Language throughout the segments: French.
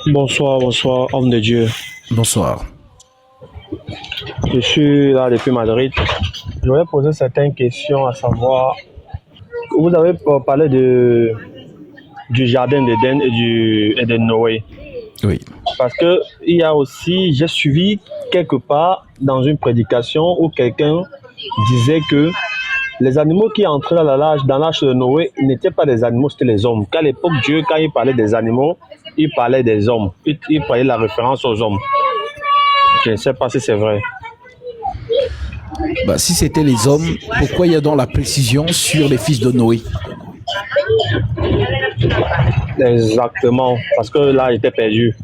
Bonsoir, bonsoir, homme de Dieu. Bonsoir. Je suis là depuis Madrid. Je voulais poser certaines questions, à savoir, vous avez parlé du jardin d'Éden et de Noé. Oui. Parce que il y a aussi, j'ai suivi quelque part dans une prédication où quelqu'un disait que les animaux qui entraient dans l'âge de Noé n'étaient pas des animaux, c'était les hommes. Qu'à l'époque, Dieu, quand il parlait des animaux, il parlait des hommes. Il parlait la référence aux hommes. Je ne sais pas si c'est vrai. Bah, si c'était les hommes, pourquoi il y a donc la précision sur les fils de Noé? Exactement, parce que là, il était perdu.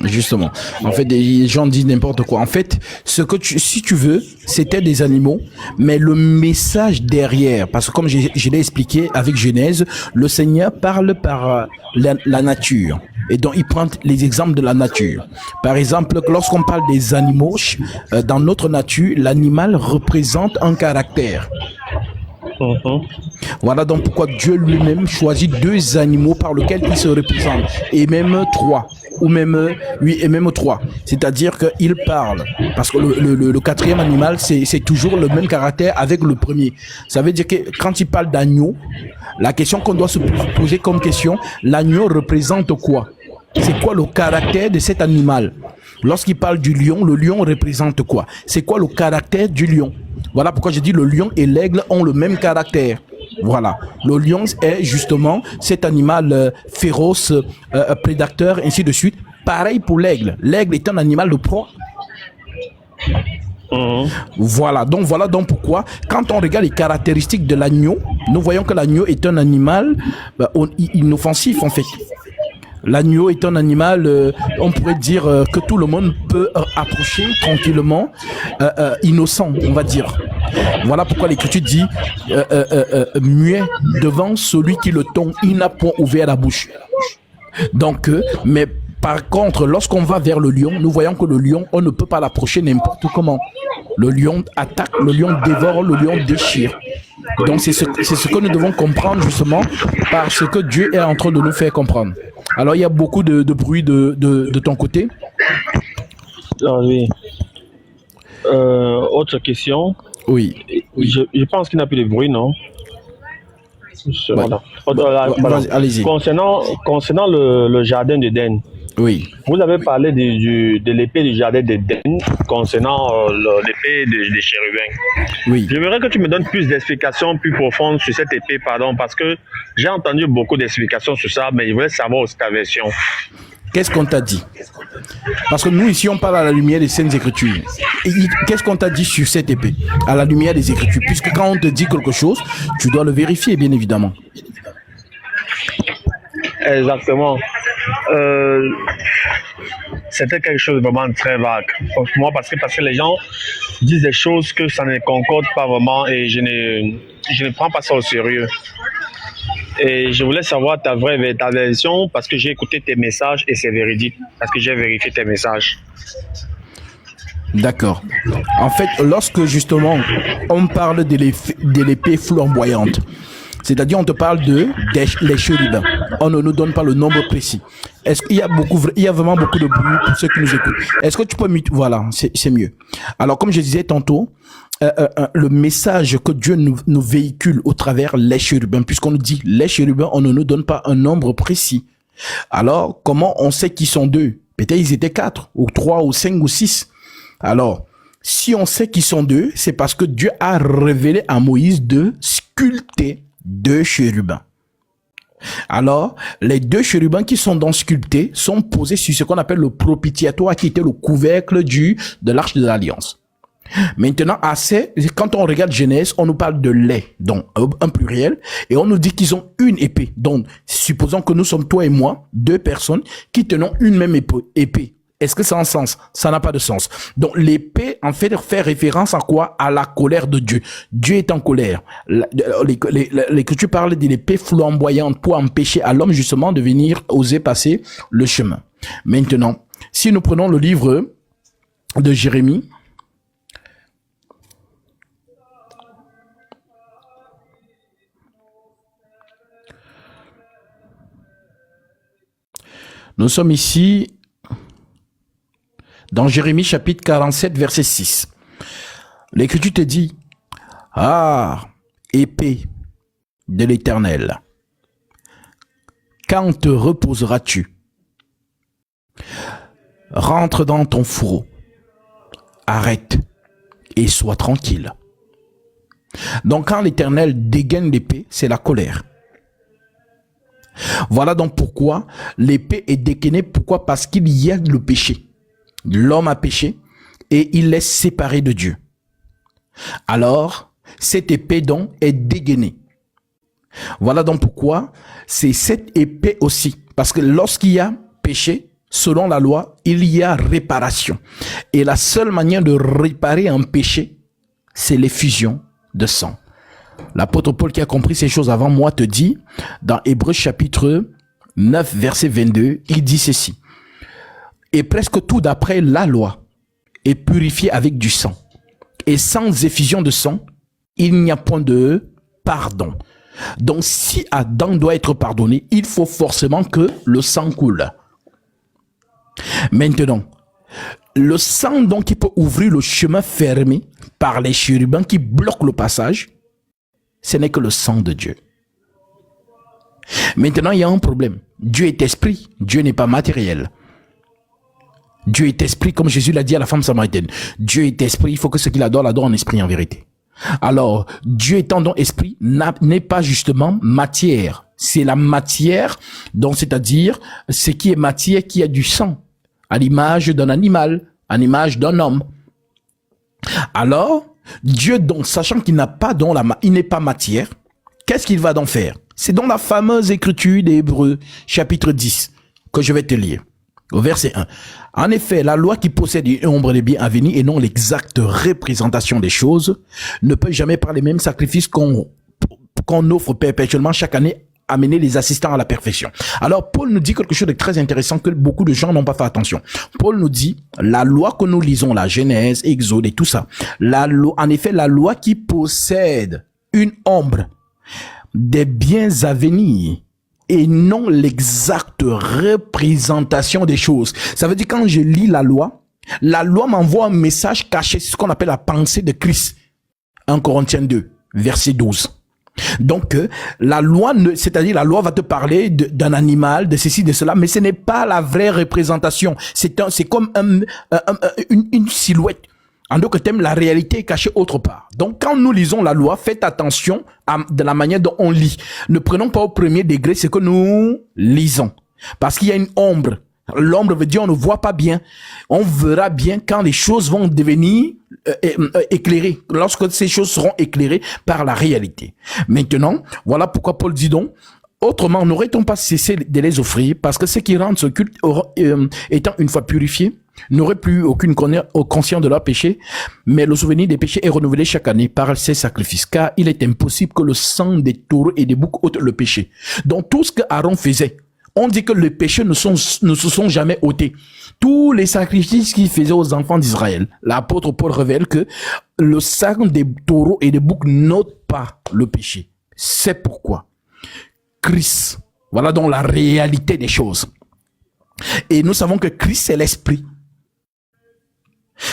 Justement. En fait, les gens disent n'importe quoi. En fait, si tu veux, c'était des animaux, mais le message derrière, parce que comme je l'ai expliqué avec Genèse, le Seigneur parle par la nature. Et donc, il prend les exemples de la nature. Par exemple, lorsqu'on parle des animaux, dans notre nature, l'animal représente un caractère. Mhm. Voilà donc pourquoi Dieu lui-même choisit deux animaux par lesquels il se représente, et même trois, ou même oui, et même trois. C'est-à-dire qu'il parle, parce que le quatrième animal, c'est toujours le même caractère avec le premier. Ça veut dire que quand il parle d'agneau, la question qu'on doit se poser comme question, l'agneau représente quoi? C'est quoi le caractère de cet animal? Lorsqu'il parle du lion, le lion représente quoi? C'est quoi le caractère du lion? Voilà pourquoi je dis le lion et l'aigle ont le même caractère. Voilà. Le lion est justement cet animal féroce, prédateur, ainsi de suite. Pareil pour l'aigle. L'aigle est un animal de proie. Mhm. Voilà donc pourquoi, quand on regarde les caractéristiques de l'agneau, nous voyons que l'agneau est un animal inoffensif en fait. L'agneau est un animal, on pourrait dire que tout le monde peut approcher tranquillement, innocent, on va dire. Voilà pourquoi l'Écriture dit muet devant celui qui le tond, il n'a point ouvert la bouche. Donc, mais par contre, lorsqu'on va vers le lion, nous voyons que le lion, on ne peut pas l'approcher n'importe comment. Le lion attaque, le lion dévore, le lion déchire. Donc, c'est ce que nous devons comprendre justement parce que Dieu est en train de nous faire comprendre. Alors, il y a beaucoup de bruit de ton côté. Ah oui. Autre question. Oui. Je pense qu'il n'y a plus de bruit, non? Ouais. Voilà. Pardon. Allez-y. Concernant le jardin d'Éden, Oui. vous avez parlé de l'épée du jardin d'Éden concernant l'épée des chérubins. Oui. J'aimerais que tu me donnes plus d'explications plus profondes sur cette épée, pardon, parce que j'ai entendu beaucoup d'explications sur ça, mais je voulais savoir aussi ta version. Qu'est-ce qu'on t'a dit? Parce que nous, ici, on parle à la lumière des Saintes Écritures. Qu'est-ce qu'on t'a dit sur cette épée? À la lumière des Écritures. Puisque quand on te dit quelque chose, tu dois le vérifier, bien évidemment. Exactement. Euh, C'était quelque chose de vraiment très vague. Pour moi, parce que les gens disent des choses que ça ne concorde pas vraiment et je ne prends pas ça au sérieux. Et je voulais savoir ta version parce que j'ai écouté tes messages et c'est véridique. Parce que j'ai vérifié tes messages. D'accord. En fait, lorsque justement on parle de l'épée flamboyante, c'est-à-dire on te parle les chérubins, on ne nous donne pas le nombre précis. Est-ce qu'il y a il y a vraiment beaucoup de bruit pour ceux qui nous écoutent? Est-ce que tu peux voilà, c'est mieux. Alors comme je disais tantôt, le message que Dieu nous véhicule au travers les chérubins, puisqu'on nous dit les chérubins, on ne nous donne pas un nombre précis. Alors comment on sait qu'ils sont deux? Peut-être ils étaient quatre, ou trois, ou cinq, ou six. Alors, si on sait qu'ils sont deux, c'est parce que Dieu a révélé à Moïse de sculpter deux chérubins. Alors, les deux chérubins qui sont donc sculptés sont posés sur ce qu'on appelle le propitiatoire, qui était le couvercle de l'arche de l'alliance. Maintenant, quand on regarde Genèse, on nous parle de lait, donc un pluriel, et on nous dit qu'ils ont une épée. Donc, supposons que nous sommes toi et moi, deux personnes qui tenons une même épée. Est-ce que ça a un sens? Ça n'a pas de sens. Donc, l'épée, en fait, fait référence à quoi? À la colère de Dieu. Dieu est en colère. L'Écriture parle de l'épée flamboyante pour empêcher à l'homme, justement, de venir oser passer le chemin. Maintenant, si nous prenons le livre de Jérémie, Nous sommes ici dans Jérémie chapitre 47, verset 6. L'Écriture te dit, ah, épée de l'Éternel, quand te reposeras-tu? Rentre dans ton fourreau, arrête et sois tranquille. Donc quand l'Éternel dégaine l'épée, c'est la colère. Voilà donc pourquoi l'épée est dégainée. Pourquoi? Parce qu'il y a le péché. L'homme a péché et il est séparé de Dieu. Alors, cette épée donc est dégainée. Voilà donc pourquoi c'est cette épée aussi. Parce que lorsqu'il y a péché, selon la loi, il y a réparation. Et la seule manière de réparer un péché, c'est l'effusion de sang. L'apôtre Paul qui a compris ces choses avant moi te dit, dans Hébreux chapitre 9, verset 22, il dit ceci. Et presque tout d'après la loi est purifié avec du sang. Et sans effusion de sang, il n'y a point de pardon. Donc si Adam doit être pardonné, il faut forcément que le sang coule. Maintenant, le sang donc qui peut ouvrir le chemin fermé par les chérubins qui bloquent le passage, ce n'est que le sang de Dieu. Maintenant, il y a un problème. Dieu est esprit, Dieu n'est pas matériel. Dieu est esprit, comme Jésus l'a dit à la femme samaritaine. Dieu est esprit, il faut que ce qu'il adore, l'adore en esprit et en vérité. Alors, Dieu étant donc esprit, n'est pas justement matière. C'est la matière, donc c'est-à-dire ce qui est matière qui a du sang, à l'image d'un animal, à l'image d'un homme. Alors, Dieu donc, sachant qu'il n'a pas donc il n'est pas matière, qu'est-ce qu'il va donc faire? C'est dans la fameuse écriture d'Hébreux, chapitre 10, que je vais te lire. Au verset 1. En effet, la loi qui possède une ombre des biens à venir et non l'exacte représentation des choses ne peut jamais par les mêmes sacrifices qu'on offre perpétuellement chaque année amener les assistants à la perfection. Alors, Paul nous dit quelque chose de très intéressant que beaucoup de gens n'ont pas fait attention. Paul nous dit, la loi que nous lisons, la Genèse, Exode et tout ça, en effet, la loi qui possède une ombre des biens à venir et non l'exacte représentation des choses. Ça veut dire quand je lis la loi m'envoie un message caché, c'est ce qu'on appelle la pensée de Christ. 1 Corinthiens 2, verset 12. Donc, la loi, c'est-à-dire la loi va te parler d'un animal, de ceci, de cela, mais ce n'est pas la vraie représentation. C'est comme une silhouette. En d'autres termes, la réalité est cachée autre part. Donc, quand nous lisons la loi, faites attention de la manière dont on lit. Ne prenons pas au premier degré ce que nous lisons. Parce qu'il y a une ombre. L'ombre veut dire on ne voit pas bien. On verra bien quand les choses vont devenir éclairées. Lorsque ces choses seront éclairées par la réalité. Maintenant, voilà pourquoi Paul dit donc, autrement, n'aurait-on pas cessé de les offrir? Parce que ceux qui rendent ce culte étant une fois purifiés, n'auraient plus aucune conscience de leur péché, mais le souvenir des péchés est renouvelé chaque année par ces sacrifices, car il est impossible que le sang des taureaux et des boucs ôte le péché. Donc tout ce que Aaron faisait, on dit que les péchés ne se sont jamais ôtés. Tous les sacrifices qu'il faisait aux enfants d'Israël, l'apôtre Paul révèle que le sang des taureaux et des boucs n'ôte pas le péché. C'est pourquoi Christ, voilà donc la réalité des choses. Et nous savons que Christ est l'esprit.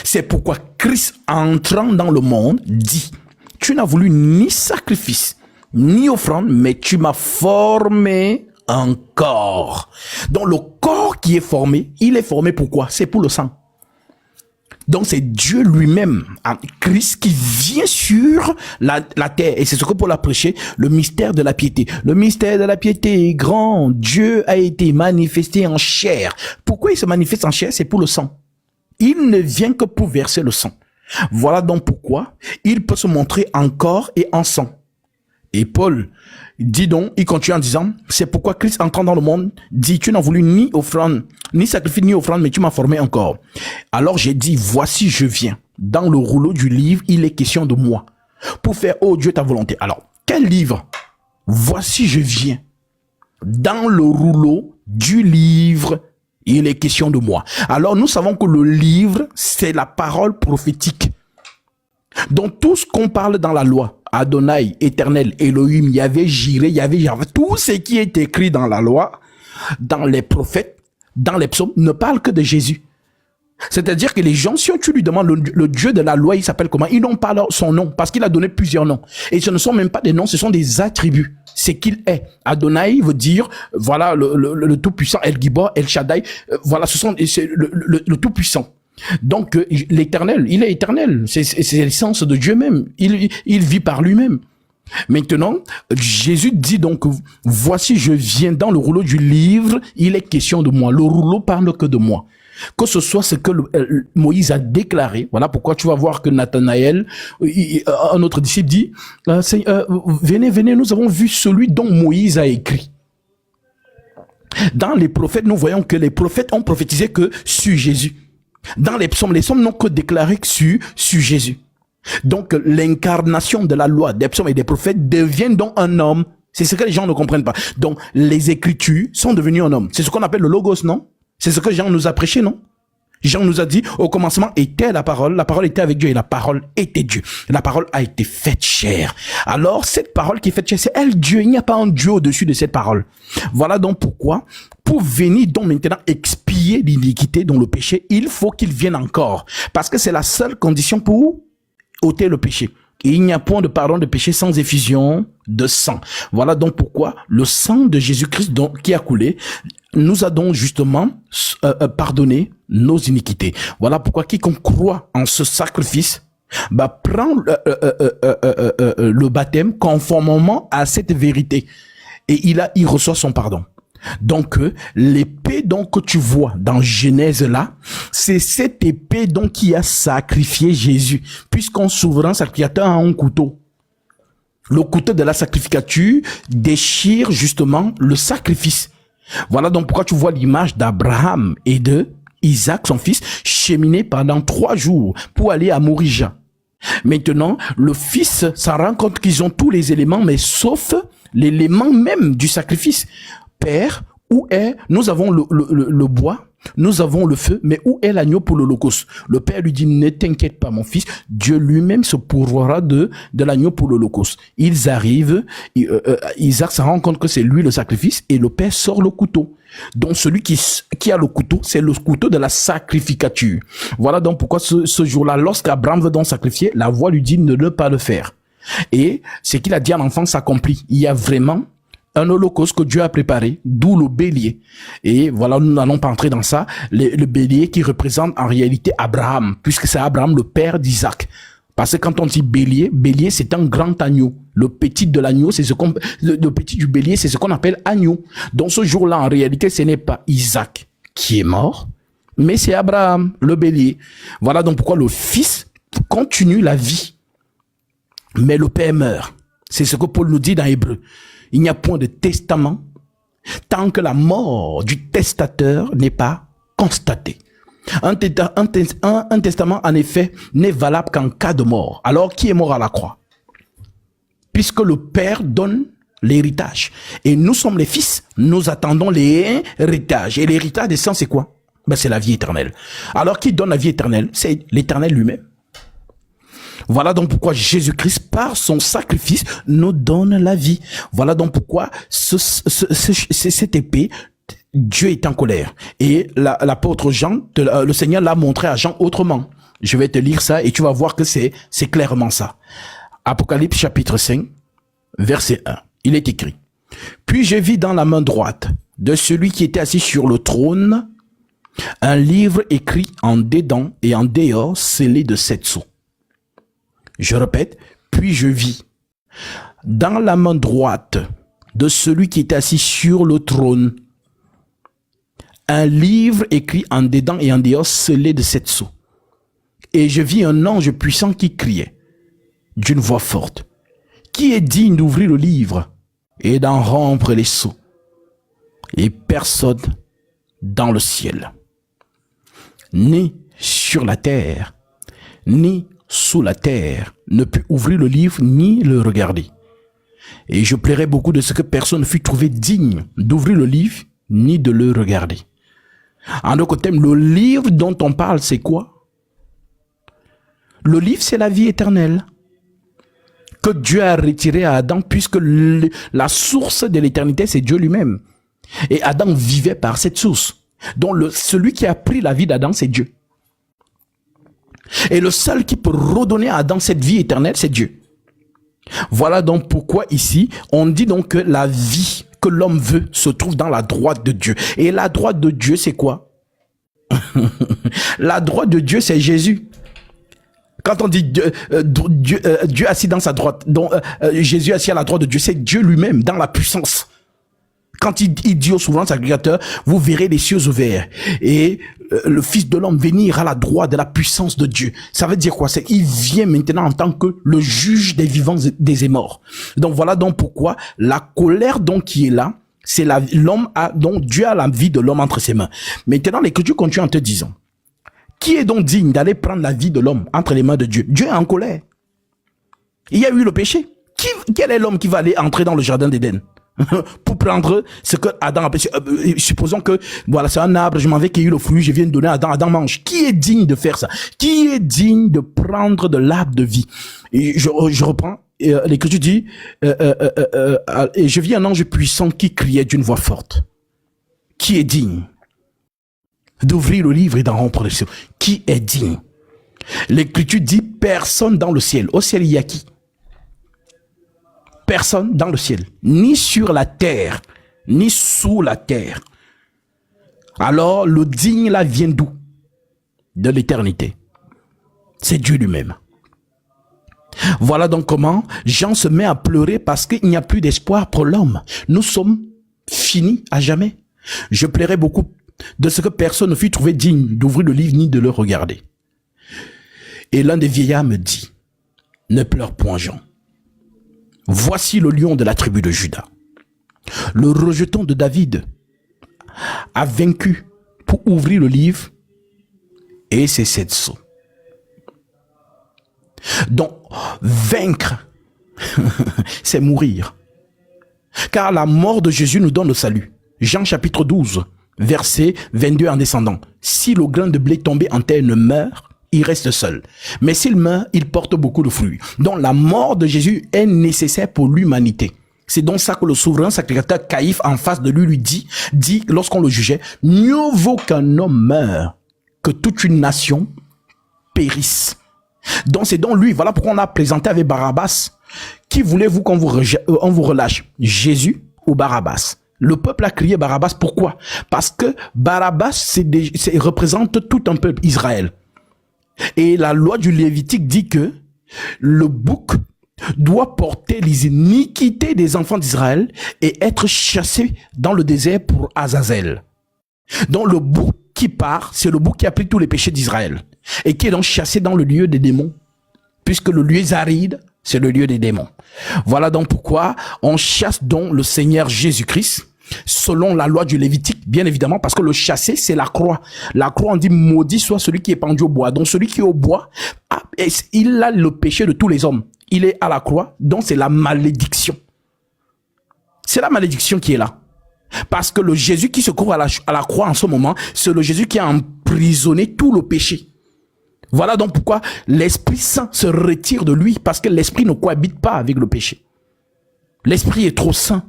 C'est pourquoi Christ, entrant dans le monde, dit, tu n'as voulu ni sacrifice, ni offrande, mais tu m'as formé un corps. Donc le corps qui est formé, il est formé pourquoi? C'est pour le sang. Donc c'est Dieu lui-même, Christ, qui vient sur la terre. Et c'est ce que Paul a prêché, le mystère de la piété. Le mystère de la piété est grand. Dieu a été manifesté en chair. Pourquoi il se manifeste en chair? C'est pour le sang. Il ne vient que pour verser le sang. Voilà donc pourquoi il peut se montrer en corps et en sang. Et Paul dit donc, il continue en disant, c'est pourquoi Christ entrant dans le monde dit, tu n'as voulu ni offrande, ni sacrifice, ni offrande, mais tu m'as formé un corps. Alors j'ai dit, voici je viens. Dans le rouleau du livre, il est question de moi. Pour faire, oh Dieu, ta volonté. Alors, quel livre? Voici je viens. Dans le rouleau du livre, il est question de moi. Alors nous savons que le livre, c'est la parole prophétique. Donc tout ce qu'on parle dans la loi, Adonai, Éternel, Elohim, Yahvé, Jireh, Yahvé, tout ce qui est écrit dans la loi, dans les prophètes, dans les psaumes ne parlent que de Jésus. C'est-à-dire que les gens, si tu lui demandes le Dieu de la loi, il s'appelle comment? Ils n'ont pas son nom, parce qu'il a donné plusieurs noms. Et ce ne sont même pas des noms, ce sont des attributs. C'est qu'il est. Adonai veut dire, voilà, le Tout-Puissant, El Gibor, El Shaddai, voilà, c'est le Tout-Puissant. Donc, l'éternel, il est éternel. C'est l'essence de Dieu même. Il vit par lui-même. Maintenant, Jésus dit donc, voici, je viens dans le rouleau du livre, il est question de moi. Le rouleau parle que de moi. Que ce soit ce que Moïse a déclaré, voilà pourquoi tu vas voir que Nathanaël, un autre disciple dit, venez, nous avons vu celui dont Moïse a écrit. Dans les prophètes, nous voyons que les prophètes ont prophétisé que sur Jésus. Dans les psaumes n'ont que déclaré que sur Jésus. Donc l'incarnation de la loi des psaumes et des prophètes devient donc un homme. C'est ce que les gens ne comprennent pas. Donc les écritures sont devenues un homme. C'est ce qu'on appelle le logos, non? C'est ce que Jean nous a prêché, non? Jean nous a dit, au commencement était la parole était avec Dieu et la parole était Dieu. La parole a été faite chair. Alors, cette parole qui est faite chair, c'est elle Dieu. Il n'y a pas un Dieu au-dessus de cette parole. Voilà donc pourquoi, pour venir donc maintenant expier l'iniquité dont le péché, il faut qu'il vienne encore. Parce que c'est la seule condition pour ôter le péché. Et il n'y a point de pardon de péché sans effusion de sang. Voilà donc pourquoi le sang de Jésus-Christ qui a coulé nous a donc justement pardonné nos iniquités. Voilà pourquoi quiconque croit en ce sacrifice prend le baptême conformément à cette vérité et il reçoit son pardon. Donc l'épée donc que tu vois dans Genèse là, c'est cette épée donc qui a sacrifié Jésus, puisqu'un souverain sacrificateur a un couteau. Le couteau de la sacrificature déchire justement le sacrifice. Voilà donc pourquoi tu vois l'image d'Abraham et de Isaac, son fils, cheminer pendant 3 jours pour aller à Morija. Maintenant, le fils s'en rend compte qu'ils ont tous les éléments, mais sauf l'élément même du sacrifice. Père, où est, nous avons le bois, nous avons le feu, mais où est l'agneau pour l'holocauste? Le père lui dit, ne t'inquiète pas mon fils, Dieu lui-même se pourvoira de l'agneau pour l'holocauste. Ils arrivent, Isaac se rend compte que c'est lui le sacrifice et le père sort le couteau. Donc celui qui a le couteau, c'est le couteau de la sacrificature. Voilà donc pourquoi ce jour-là, lorsqu'Abraham veut donc sacrifier, la voix lui dit ne pas le faire. Et ce qu'il a dit à l'enfant s'accomplit. Il y a vraiment un holocauste que Dieu a préparé, d'où le bélier. Et voilà, nous n'allons pas entrer dans ça. Le bélier qui représente en réalité Abraham, puisque c'est Abraham le père d'Isaac. Parce que quand on dit bélier, c'est un grand agneau. Le petit de l'agneau, c'est le petit du bélier, c'est ce qu'on appelle agneau. Donc ce jour-là, en réalité, ce n'est pas Isaac qui est mort, mais c'est Abraham, le bélier. Voilà donc pourquoi le fils continue la vie. Mais le père meurt. C'est ce que Paul nous dit dans Hébreu. Il n'y a point de testament tant que la mort du testateur n'est pas constatée. Un testament, en effet, n'est valable qu'en cas de mort. Alors, qui est mort à la croix? Puisque le Père donne l'héritage. Et nous sommes les fils, nous attendons l'héritage. Et l'héritage des saints, c'est quoi? C'est la vie éternelle. Alors, qui donne la vie éternelle? C'est l'Éternel lui-même. Voilà donc pourquoi Jésus-Christ, par son sacrifice, nous donne la vie. Voilà donc pourquoi cette épée, Dieu est en colère. Et l'apôtre Jean, le Seigneur l'a montré à Jean autrement. Je vais te lire ça et tu vas voir que c'est clairement ça. Apocalypse chapitre 5, verset 1. Il est écrit. Puis je vis dans la main droite de celui qui était assis sur le trône un livre écrit en dedans et en dehors, scellé de 7 sceaux. Je répète, puis je vis dans la main droite de celui qui était assis sur le trône un livre écrit en dedans et en dehors, scellé de 7 sceaux. Et je vis un ange puissant qui criait d'une voix forte. Qui est digne d'ouvrir le livre et d'en rompre les sceaux? Et personne dans le ciel, ni sur la terre, ni sous la terre, ne put ouvrir le livre ni le regarder. Et je plairais beaucoup de ce que personne ne fut trouvé digne d'ouvrir le livre ni de le regarder. En d'autres termes, le livre dont on parle, c'est quoi? Le livre, c'est la vie éternelle que Dieu a retiré à Adam, puisque la source de l'éternité, c'est Dieu lui-même. Et Adam vivait par cette source. Donc celui qui a pris la vie d'Adam, c'est Dieu. Et le seul qui peut redonner à Adam cette vie éternelle, c'est Dieu. Voilà donc pourquoi ici, on dit donc que la vie que l'homme veut se trouve dans la droite de Dieu. Et la droite de Dieu, c'est quoi? La droite de Dieu, c'est Jésus. Quand on dit Dieu assis dans sa droite, donc Jésus assis à la droite de Dieu, c'est Dieu lui-même dans la puissance. Quand il dit au souverain sacrificateur, vous verrez les cieux ouverts et le Fils de l'homme venir à la droite de la puissance de Dieu. Ça veut dire quoi? C'est qu'il vient maintenant en tant que le juge des vivants et des morts. Donc voilà donc pourquoi la colère donc qui est là, c'est l'homme a donc Dieu a la vie de l'homme entre ses mains. Maintenant l'Écriture continue en te disant, qui est donc digne d'aller prendre la vie de l'homme entre les mains de Dieu? Dieu est en colère. Il y a eu le péché. Quel est l'homme qui va aller entrer dans le jardin d'Éden pour prendre ce que Adam a péché? Supposons que voilà, c'est un arbre, je m'en vais cueillir le fruit, je viens de donner à Adam, Adam mange. Qui est digne de faire ça? Qui est digne de prendre de l'arbre de vie? Et je reprends, l'Écriture dit, et je vis un ange puissant qui criait d'une voix forte. Qui est digne d'ouvrir le livre et d'en rompre les cieux? Qui est digne? L'Écriture dit personne dans le ciel. Au ciel, il y a qui? Personne dans le ciel, ni sur la terre, ni sous la terre. Alors, le digne là vient d'où? De l'éternité. C'est Dieu lui-même. Voilà donc comment Jean se met à pleurer parce qu'il n'y a plus d'espoir pour l'homme. Nous sommes finis à jamais. Je plairais beaucoup de ce que personne ne fut trouvé digne d'ouvrir le livre ni de le regarder. Et l'un des vieillards me dit, ne pleure point Jean. Voici le lion de la tribu de Juda. Le rejeton de David a vaincu pour ouvrir le livre et ses 7 sceaux. Donc, vaincre, c'est mourir. Car la mort de Jésus nous donne le salut. Jean chapitre 12, verset 22 en descendant. Si le grain de blé tombé en terre ne meurt, il reste seul. Mais s'il meurt, il porte beaucoup de fruits. Donc la mort de Jésus est nécessaire pour l'humanité. C'est donc ça que le souverain sacrificateur Caïphe en face de lui dit lorsqu'on le jugeait, mieux vaut qu'un homme meure que toute une nation périsse. Donc c'est donc lui, voilà pourquoi on a présenté avec Barabbas. Qui voulez-vous qu'on vous relâche? Jésus ou Barabbas? Le peuple a crié Barabbas, pourquoi? Parce que Barabbas représente tout un peuple, Israël. Et la loi du Lévitique dit que le bouc doit porter les iniquités des enfants d'Israël et être chassé dans le désert pour Azazel. Donc le bouc qui part, c'est le bouc qui a pris tous les péchés d'Israël et qui est donc chassé dans le lieu des démons, puisque le lieu est aride, c'est le lieu des démons. Voilà donc pourquoi on chasse donc le Seigneur Jésus-Christ selon la loi du Lévitique, bien évidemment, parce que le chasser, c'est la croix. La croix, on dit maudit soit celui qui est pendu au bois. Donc celui qui est au bois, il a le péché de tous les hommes. Il est à la croix, donc c'est la malédiction. C'est la malédiction qui est là. Parce que le Jésus qui se trouve à la croix en ce moment, c'est le Jésus qui a emprisonné tout le péché. Voilà donc pourquoi l'Esprit Saint se retire de lui, parce que l'Esprit ne cohabite pas avec le péché. L'Esprit est trop saint.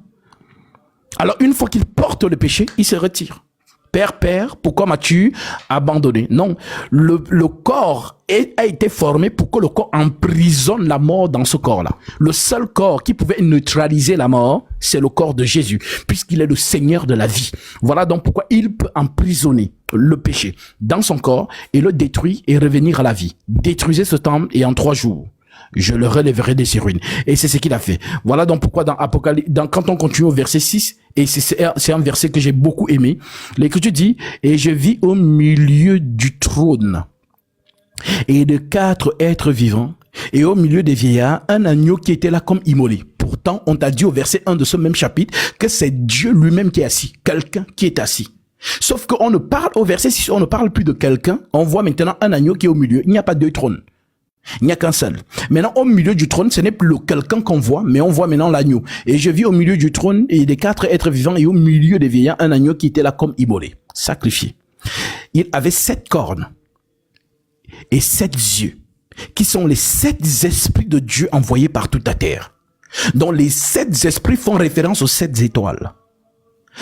Alors une fois qu'il porte le péché, il se retire. Père, pourquoi m'as-tu abandonné? Non, le corps a été formé pour que le corps emprisonne la mort dans ce corps-là. Le seul corps qui pouvait neutraliser la mort, c'est le corps de Jésus, puisqu'il est le Seigneur de la vie. Voilà donc pourquoi il peut emprisonner le péché dans son corps et le détruire et revenir à la vie. Détruisez ce temple et en 3 jours, je le relèverai de ses ruines. Et c'est ce qu'il a fait. Voilà donc pourquoi dans Apocalypse, quand on continue au verset 6, et c'est un verset que j'ai beaucoup aimé, l'Écriture dit, et je vis au milieu du trône, et de 4 êtres vivants, et au milieu des vieillards, un agneau qui était là comme immolé. Pourtant, on t'a dit au verset 1 de ce même chapitre, que c'est Dieu lui-même qui est assis, quelqu'un qui est assis. Sauf qu'on ne parle, au verset 6, on ne parle plus de quelqu'un, on voit maintenant un agneau qui est au milieu. Il n'y a pas 2 trônes. Il n'y a qu'un seul. Maintenant, au milieu du trône, ce n'est plus le quelqu'un qu'on voit, mais on voit maintenant l'agneau. Et je vis au milieu du trône et des 4 êtres vivants et au milieu des vieillards, un agneau qui était là comme immolé, sacrifié. Il avait 7 cornes et 7 yeux, qui sont les 7 esprits de Dieu envoyés par toute la terre. dont les 7 esprits font référence aux 7 étoiles.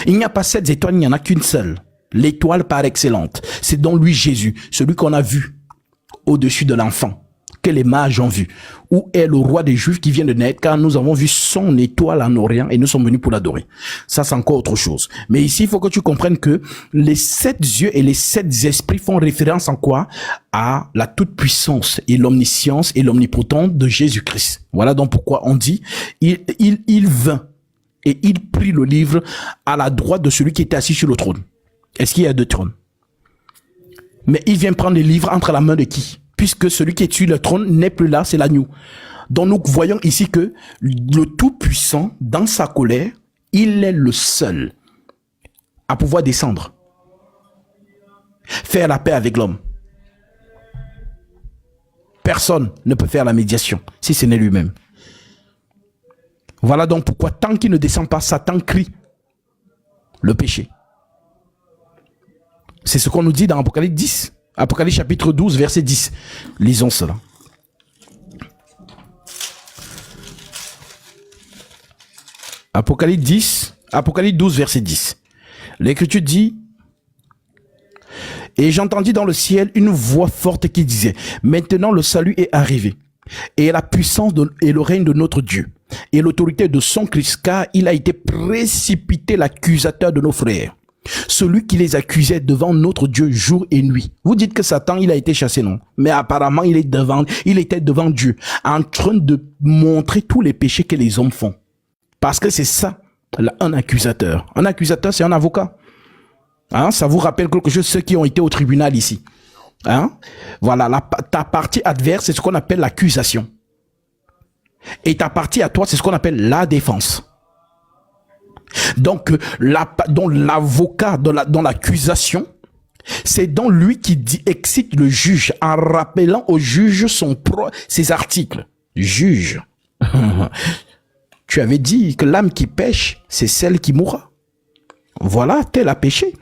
Il n'y a pas 7 étoiles, il n'y en a qu'une seule. l'étoile par excellente. C'est donc lui Jésus, celui qu'on a vu au-dessus de l'enfant, que les mages ont vu. Où est le roi des Juifs qui vient de naître, car nous avons vu son étoile en Orient et nous sommes venus pour l'adorer. Ça, c'est encore autre chose. Mais ici, il faut que tu comprennes que les 7 yeux et les 7 esprits font référence en quoi? À la toute-puissance et l'omniscience et l'omnipotence de Jésus-Christ. Voilà donc pourquoi on dit, il vint et il prit le livre à la droite de celui qui était assis sur le trône. Est-ce qu'il y a 2 trônes? Mais il vient prendre le livre entre la main de qui? Puisque celui qui est sur le trône n'est plus là, c'est l'agneau. Donc nous voyons ici que le Tout-Puissant, dans sa colère, il est le seul à pouvoir descendre, faire la paix avec l'homme. Personne ne peut faire la médiation si ce n'est lui-même. Voilà donc pourquoi tant qu'il ne descend pas, Satan crie le péché. C'est ce qu'on nous dit dans Apocalypse 10. Apocalypse chapitre 12, verset 10. Lisons cela. Apocalypse 12, verset 10. L'Écriture dit, « Et j'entendis dans le ciel une voix forte qui disait, « Maintenant le salut est arrivé, et la puissance et le règne de notre Dieu, et l'autorité de son Christ, car il a été précipité l'accusateur de nos frères. Celui qui les accusait devant notre Dieu jour et nuit. » Vous dites que Satan, il a été chassé, non? Mais apparemment, il était devant Dieu, en train de montrer tous les péchés que les hommes font. Parce que c'est ça, un accusateur. Un accusateur, c'est un avocat. Hein? Ça vous rappelle quelque chose, ceux qui ont été au tribunal ici. Hein? Voilà, ta partie adverse, c'est ce qu'on appelle l'accusation. Et ta partie à toi, c'est ce qu'on appelle la défense. Donc, l'avocat dans l'accusation, c'est donc lui qui excite le juge en rappelant au juge ses articles. Juge, tu avais dit que l'âme qui pêche, c'est celle qui mourra. Voilà, tel a péché,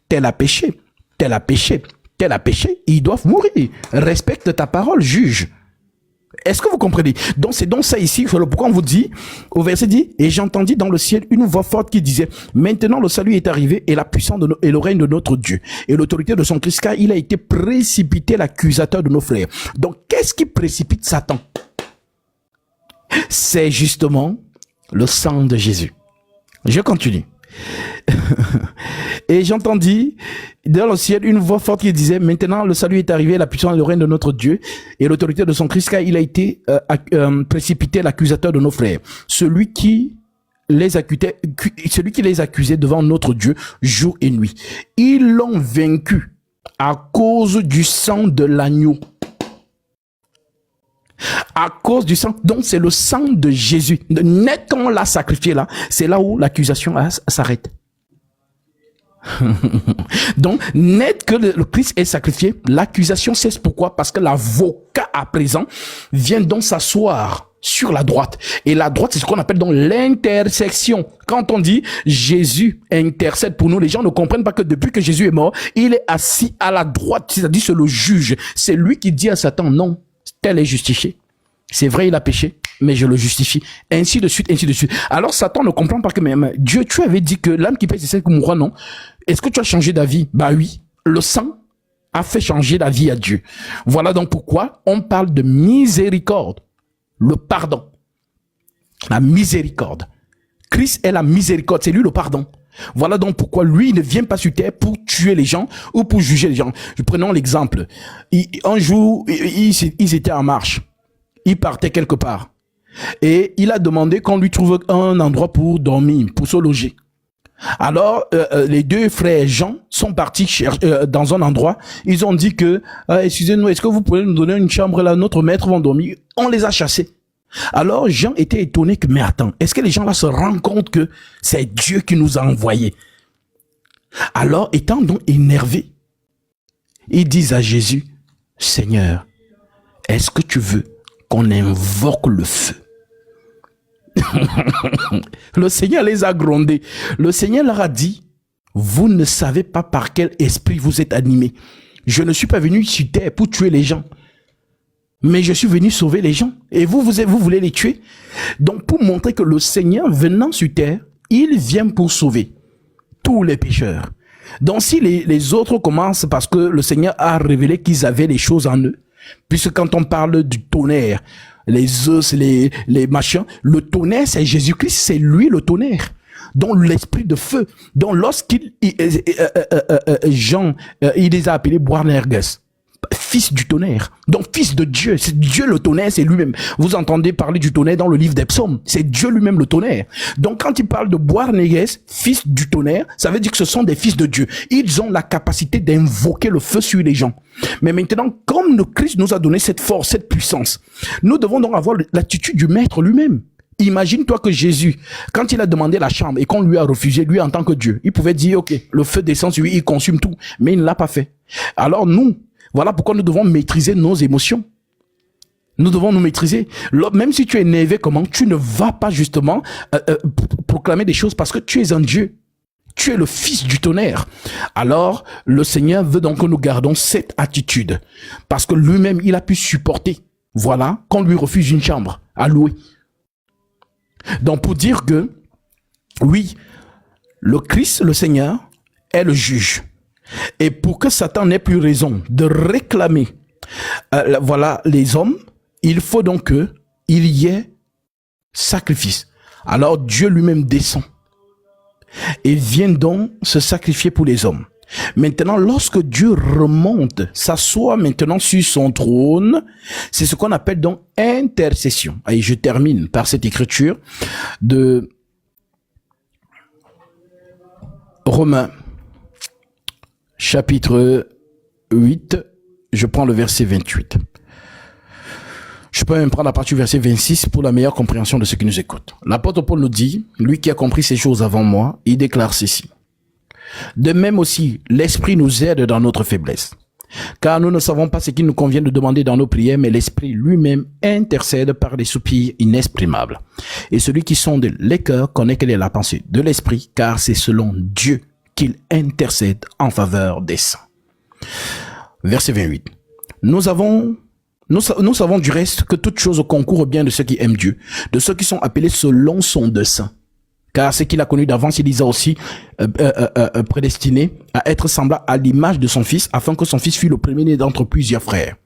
tel a péché, tel a péché, tel a péché, ils doivent mourir. Respecte ta parole, juge. Est-ce que vous comprenez? Donc c'est donc ça ici, pourquoi on vous dit, au verset 10, « Et j'entendis dans le ciel une voix forte qui disait, « Maintenant le salut est arrivé et la puissance et le règne de notre Dieu et l'autorité de son Christ, car il a été précipité l'accusateur de nos frères. » Donc qu'est-ce qui précipite Satan? C'est justement le sang de Jésus. Je continue. Et j'entendis dans le ciel une voix forte qui disait, « Maintenant le salut est arrivé, la puissance et le règne de notre Dieu et l'autorité de son Christ, car il a été précipité l'accusateur de nos frères. Celui qui les accusait devant notre Dieu jour et nuit. Ils l'ont vaincu à cause du sang de l'agneau. » À cause du sang, donc c'est le sang de Jésus. Net quand on l'a sacrifié là, c'est là où l'accusation s'arrête. Donc, net que le Christ est sacrifié, l'accusation cesse. Pourquoi? Parce que l'avocat à présent vient donc s'asseoir sur la droite. Et la droite, c'est ce qu'on appelle donc l'intersection. Quand on dit Jésus intercède pour nous, les gens ne comprennent pas que depuis que Jésus est mort, il est assis à la droite, c'est-à-dire c'est le juge. C'est lui qui dit à Satan, non, tel est justifié. C'est vrai, il a péché, mais je le justifie. Ainsi de suite, ainsi de suite. Alors Satan ne comprend pas que même Dieu, tu avais dit que l'âme qui pêche, c'est celle qui mourra, non? Est-ce que tu as changé d'avis? Bah oui, le sang a fait changer la vie à Dieu. Voilà donc pourquoi on parle de miséricorde, le pardon, la miséricorde. Christ est la miséricorde, c'est lui le pardon. Voilà donc pourquoi lui, il ne vient pas sur terre pour tuer les gens ou pour juger les gens. Prenons l'exemple. Un jour, ils étaient en marche. Ils partaient quelque part. Et il a demandé qu'on lui trouve un endroit pour dormir, pour se loger. Alors, les deux frères Jean sont partis dans un endroit. Ils ont dit que, excusez-nous, est-ce que vous pouvez nous donner une chambre là? Notre maître va dormir. On les a chassés. Alors, Jean était étonné que, mais attends, est-ce que les gens là se rendent compte que c'est Dieu qui nous a envoyés? Alors, étant donc énervés, ils disent à Jésus, Seigneur, est-ce que tu veux qu'on invoque le feu? Le Seigneur les a grondés. Le Seigneur leur a dit, vous ne savez pas par quel esprit vous êtes animés. Je ne suis pas venu sur terre pour tuer les gens, mais je suis venu sauver les gens. Et vous voulez les tuer? Donc pour montrer que le Seigneur venant sur terre, il vient pour sauver tous les pécheurs. Donc si les autres commencent parce que le Seigneur a révélé qu'ils avaient les choses en eux, puisque quand on parle du tonnerre, les os, les machins, le tonnerre c'est Jésus-Christ, c'est lui le tonnerre. Donc l'esprit de feu. Donc lorsqu'il Jean, il les a appelés Boanerges, fils du tonnerre. Donc fils de Dieu, c'est Dieu le tonnerre, c'est lui-même. Vous entendez parler du tonnerre dans le livre des psaumes, c'est Dieu lui-même le tonnerre. Donc quand il parle de Boanerges, fils du tonnerre, ça veut dire que ce sont des fils de Dieu. Ils ont la capacité d'invoquer le feu sur les gens. Mais maintenant, comme le Christ nous a donné cette force, cette puissance, nous devons donc avoir l'attitude du maître lui-même. Imagine-toi que Jésus, quand il a demandé la chambre et qu'on lui a refusé, lui en tant que Dieu, il pouvait dire, ok, le feu descend sur lui, il consume tout, mais il ne l'a pas fait. Alors nous, voilà pourquoi nous devons maîtriser nos émotions. Nous devons nous maîtriser. Même si tu es énervé, comment tu ne vas pas justement proclamer des choses parce que tu es un Dieu. Tu es le fils du tonnerre. Alors, le Seigneur veut donc que nous gardons cette attitude parce que lui-même, il a pu supporter, voilà, qu'on lui refuse une chambre à louer. Donc pour dire que, oui, le Christ, le Seigneur, est le juge. Et pour que Satan n'ait plus raison de réclamer voilà, les hommes, il faut donc qu'il y ait sacrifice. Alors Dieu lui-même descend et vient donc se sacrifier pour les hommes. Maintenant, lorsque Dieu remonte, s'assoit maintenant sur son trône, c'est ce qu'on appelle donc intercession. Et je termine par cette écriture de Romains, chapitre 8, je prends le verset 28. Je peux même prendre à partir du verset 26 pour la meilleure compréhension de ceux qui nous écoutent. L'apôtre Paul nous dit, lui qui a compris ces choses avant moi, il déclare ceci. De même aussi, l'Esprit nous aide dans notre faiblesse. Car nous ne savons pas ce qu'il nous convient de demander dans nos prières, mais l'Esprit lui-même intercède par des soupirs inexprimables. Et celui qui sonde les cœurs connaît quelle est la pensée de l'Esprit, car c'est selon Dieu qu'il intercède en faveur des saints. Verset 28. Nous savons du reste que toute chose concourt au bien de ceux qui aiment Dieu, de ceux qui sont appelés selon son dessein. Car ce qu'il a connu d'avance, il les a aussi prédestinés à être semblables à l'image de son Fils, afin que son Fils fût le premier-né d'entre plusieurs frères.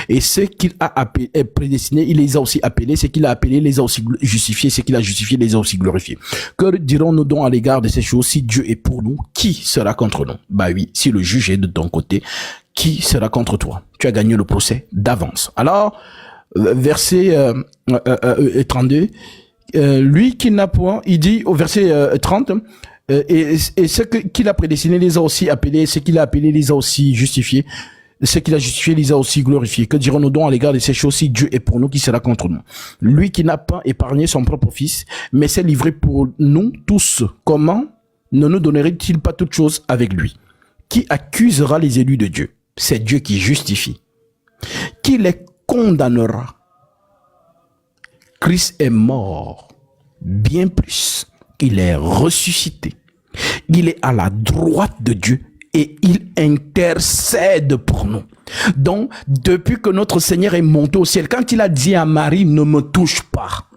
Et ceux qu'il a prédestinés, il les a aussi appelés. Ce qu'il a appelés, les a aussi justifiés. Ce qu'il a justifiés, les a aussi glorifiés. Que dirons-nous donc à l'égard de ces choses? Si Dieu est pour nous, qui sera contre nous? Bah oui, si le juge est de ton côté, qui sera contre toi? Tu as gagné le procès d'avance. Alors, verset 32... lui qui n'a point, il dit au verset 30, et ce qu'il a prédestiné les a aussi appelés, ce qu'il a appelé les a aussi justifiés, ce qu'il a justifié les a aussi glorifiés. Que dirons-nous donc à l'égard de ces choses? Si Dieu est pour nous, qui sera contre nous? Lui qui n'a pas épargné son propre Fils, mais s'est livré pour nous tous, comment ne nous donnerait-il pas toutes choses avec lui? Qui accusera les élus de Dieu? C'est Dieu qui justifie. Qui les condamnera? Christ est mort, bien plus, il est ressuscité, il est à la droite de Dieu et il intercède pour nous. Donc, depuis que notre Seigneur est monté au ciel, quand il a dit à Marie, ne me touche pas,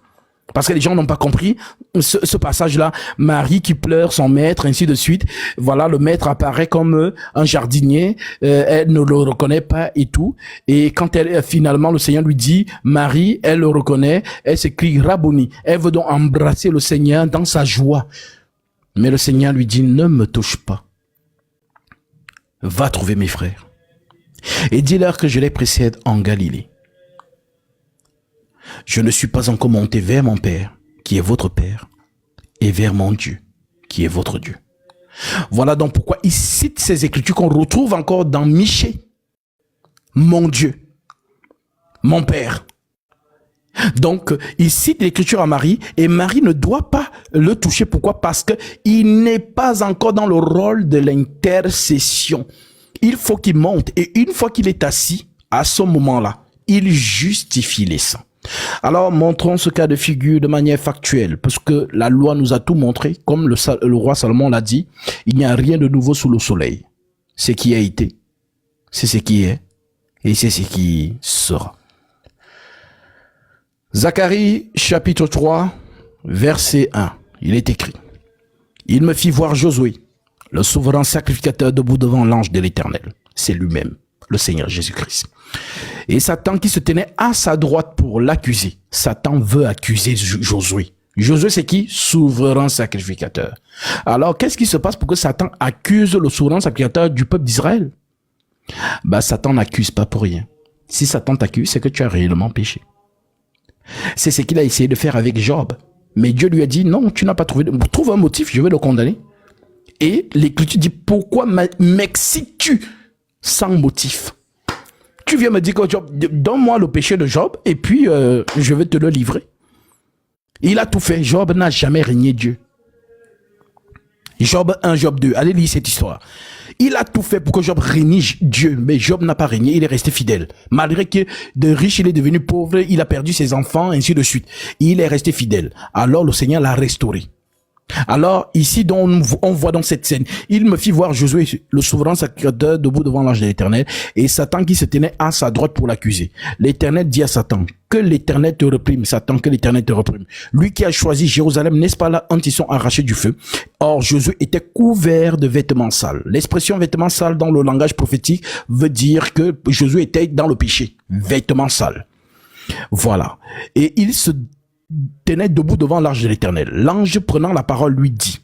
parce que les gens n'ont pas compris ce passage-là, Marie qui pleure son maître, ainsi de suite. Voilà, le maître apparaît comme un jardinier, elle ne le reconnaît pas et tout. Et quand finalement le Seigneur lui dit, Marie, elle le reconnaît, elle s'écrie Rabboni. Elle veut donc embrasser le Seigneur dans sa joie. Mais le Seigneur lui dit, ne me touche pas. Va trouver mes frères. Et dis-leur que je les précède en Galilée. Je ne suis pas encore monté vers mon Père, qui est votre Père, et vers mon Dieu, qui est votre Dieu. Voilà donc pourquoi il cite ces écritures qu'on retrouve encore dans Michée. Mon Dieu, mon Père. Donc, il cite l'écriture à Marie, et Marie ne doit pas le toucher. Pourquoi? Parce qu'il n'est pas encore dans le rôle de l'intercession. Il faut qu'il monte, et une fois qu'il est assis, à ce moment-là, il justifie les saints. Alors, montrons ce cas de figure de manière factuelle, parce que la loi nous a tout montré, comme le roi Salomon l'a dit, il n'y a rien de nouveau sous le soleil. Ce qui a été, c'est ce qui est, et c'est ce qui sera. Zacharie, chapitre 3, verset 1, il est écrit. Il me fit voir Josué, Le souverain sacrificateur debout devant l'ange de l'Éternel, c'est lui-même, le Seigneur Jésus-Christ. Et Satan qui se tenait à sa droite pour l'accuser. Satan veut accuser Josué. Josué, c'est qui? Souverain sacrificateur. Alors, qu'est-ce qui se passe pour que Satan accuse le souverain sacrificateur du peuple d'Israël? Satan n'accuse pas pour rien. Si Satan t'accuse, c'est que tu as réellement péché. C'est ce qu'il a essayé de faire avec Job. Mais Dieu lui a dit, non, tu n'as pas trouvé. Trouve un motif, je vais le condamner. Et l'Écriture dit, pourquoi m'excites-tu sans motif? Tu viens me dire que Job, donne-moi le péché de Job et puis je vais te le livrer. Il a tout fait. Job n'a jamais régné Dieu. Job 1, Job 2. Allez lire cette histoire. Il a tout fait pour que Job règne Dieu, mais Job n'a pas régné, il est resté fidèle. Malgré que de riche, il est devenu pauvre, il a perdu ses enfants, ainsi de suite. Il est resté fidèle. Alors le Seigneur l'a restauré. Alors, ici, on voit dans cette scène, il me fit voir Josué, le souverain sacrificateur, debout devant l'ange de l'Éternel, et Satan qui se tenait à sa droite pour l'accuser. L'Éternel dit à Satan, que l'Éternel te reprime, Satan, que l'Éternel te reprime. Lui qui a choisi Jérusalem, n'est-ce pas là, un tisson arraché du feu? Or, Josué était couvert de vêtements sales. L'expression vêtements sales dans le langage prophétique veut dire que Josué était dans le péché. Vêtements sales. Voilà. Et il se tenait debout devant l'ange de l'Éternel. L'ange, prenant la parole, lui dit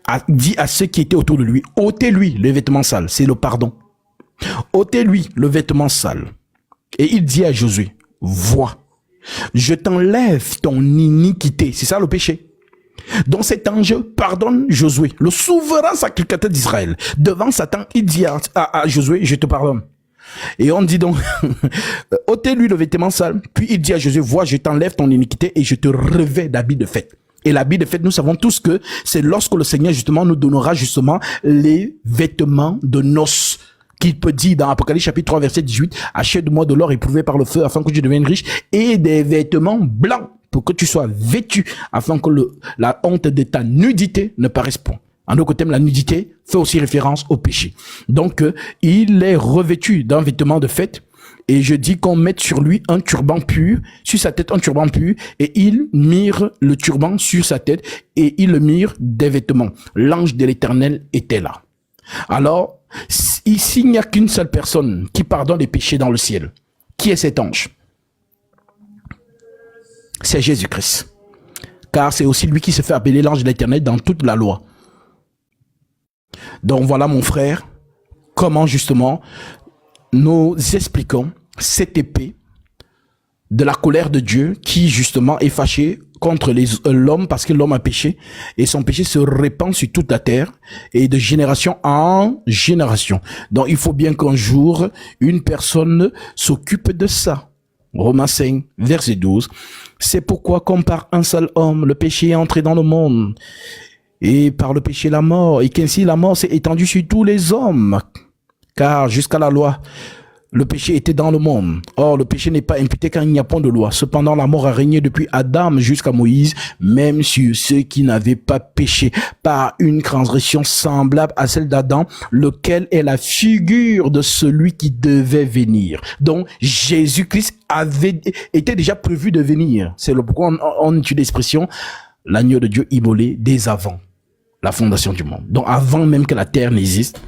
à ceux qui étaient autour de lui, ôtez-lui le vêtement sale, c'est le pardon. Ôtez-lui le vêtement sale. Et il dit à Josué, vois, je t'enlève ton iniquité. C'est ça le péché. Donc cet ange pardonne Josué, le souverain sacrificateur d'Israël. Devant Satan, il dit à Josué, je te pardonne. Et on dit donc, ôtez-lui le vêtement sale. Puis il dit à Josué, vois, je t'enlève ton iniquité et je te revêts d'habits de fête. Et l'habit de fête, nous savons tous que c'est lorsque le Seigneur justement nous donnera justement les vêtements de noces. Qu'il peut dire dans Apocalypse chapitre 3 verset 18, achète-moi de l'or éprouvé par le feu afin que tu deviennes riche et des vêtements blancs pour que tu sois vêtu afin que la honte de ta nudité ne paraisse point. En d'autres termes, la nudité fait aussi référence au péché. Donc, il est revêtu d'un vêtement de fête. Et je dis qu'on mette sur lui un turban pur, sur sa tête un turban pur, et il mire le turban sur sa tête, et il mire des vêtements. L'ange de l'Éternel était là. Alors, ici, il n'y a qu'une seule personne qui pardonne les péchés dans le ciel. Qui est cet ange? C'est Jésus-Christ. Car c'est aussi lui qui se fait appeler l'ange de l'Éternel dans toute la loi. Donc voilà mon frère, comment justement nous expliquons cette épée de la colère de Dieu qui justement est fâchée contre l'homme parce que l'homme a péché et son péché se répand sur toute la terre et de génération en génération. Donc il faut bien qu'un jour une personne s'occupe de ça. Romains 5, verset 12. C'est pourquoi comme par un seul homme le péché est entré dans le monde. Et par le péché la mort, et qu'ainsi la mort s'est étendue sur tous les hommes. Car jusqu'à la loi, le péché était dans le monde. Or, le péché n'est pas imputé quand il n'y a point de loi. Cependant, la mort a régné depuis Adam jusqu'à Moïse, même sur ceux qui n'avaient pas péché, par une transgression semblable à celle d'Adam, lequel est la figure de celui qui devait venir. Donc, Jésus-Christ était déjà prévu de venir. C'est pourquoi on utilise l'expression l'agneau de Dieu immolé dès avant la fondation du monde. Donc avant même que la terre n'existe,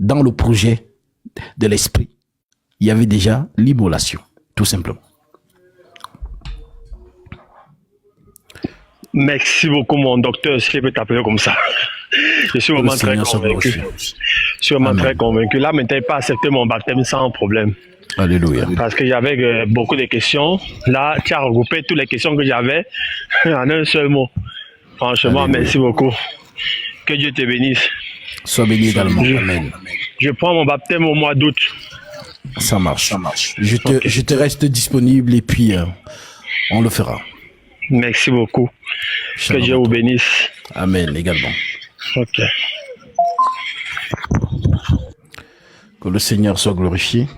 dans le projet de l'esprit, il y avait déjà l'immolation, tout simplement. Merci beaucoup mon docteur, si je peux t'appeler comme ça. Je suis vraiment très convaincu. Je suis vraiment très convaincu. Là, maintenant, il peut accepter mon baptême sans problème. Alléluia. Parce qu'il y avait beaucoup de questions. Là, tu as regroupé toutes les questions que j'avais en un seul mot. Franchement, alléluia. Merci beaucoup. Que Dieu te bénisse. Sois béni également. Amen. Je prends mon baptême au mois d'août. Ça marche. Je te reste disponible et puis on le fera. Merci beaucoup. Que Dieu vous bénisse. Amen également. Ok. Que le Seigneur soit glorifié.